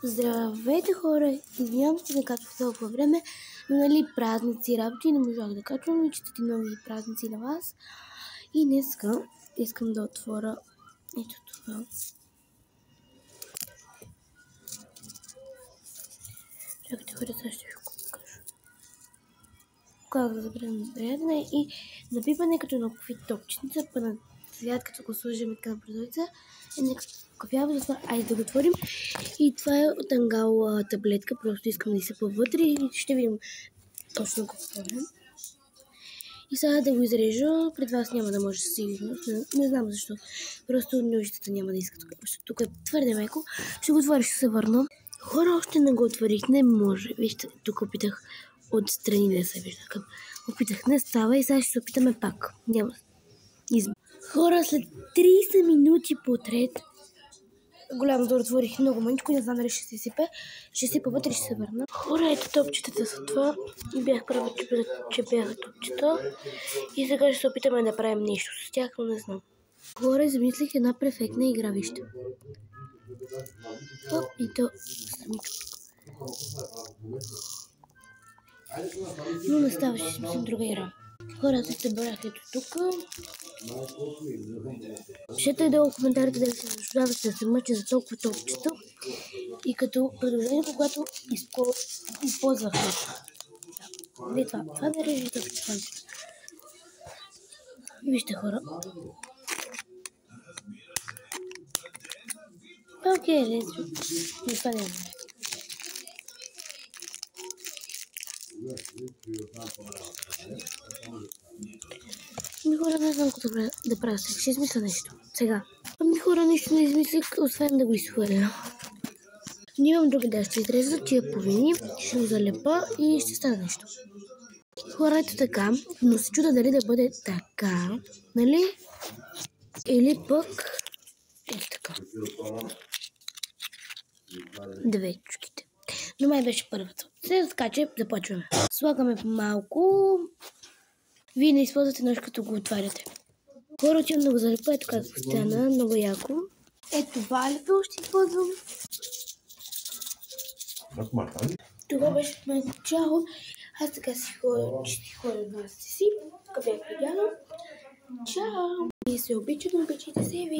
Здравейте, хора! Извинявам се, да качвам толкова време, но нали празници, работи, не можах да качвам и честити нови празници на вас. И днеска искам да отворя ето това. Чакайте, хора, сега ще ви го покажа. Как да забравим зарядане и напипане като на кофе топченица, па на цвят, като го сложим на прозореца. Кафява, затова айде да го отворим. И това е от Ангал таблетка, просто искам да изсипа вътре и ще видим точно какво е. И сега да го изрежа, пред вас няма да може сигурно, не знам защо, просто ножицата няма да искат, защото тук е твърде меко. Ще го отворя, ще се върна. Хора, още не го отворих, не може. Вижте, тук опитах отстрани да се вижда. Опитах, не става и сега ще се опитаме пак. Няма. Хора, след 30 минути подред, голямо да отворих много мъничко, не знам дали ще се сипе. Ще сипа вътре и ще се върна. Хора, ето топчетата са това. Бях права, че бяха топчета. И сега ще се опитаме да правим нещо с тях, но не знам. Хора, измислих една перфектна игра, вижте. И то самичко. Но не става, ще смислим друга игра. Хора, се събрах ето тук. Пишете долу в коментарите дали се заслужавате да се мъча за толкова топчета и като предложение, когато използвахме. Не това да режи топчета. Вижте, хора. Окей, лесно. И това няма. Хора, не знам какво да правя сега. Ще измисля нещо. Сега. Хора, нищо не измислих, освен да го изхвърля. Нямам друга да ще изреза тия половини, ще го залепа и ще стане нещо. Хора, ето така, но се чуда дали да бъде така, нали? Или пък ето така. Две чуките. Но май беше първата. Сега така, че започваме. Слагаме малко. Вие не използвате нож, като го отваряте. Хора, отивам да го залепа, ето как стана, много яко. Ето това лепило ще използвам. Това беше в мен начало. Аз така си ходя в гости си. Тук бях видяла. Чао! И се обичам, обичайте се и вие.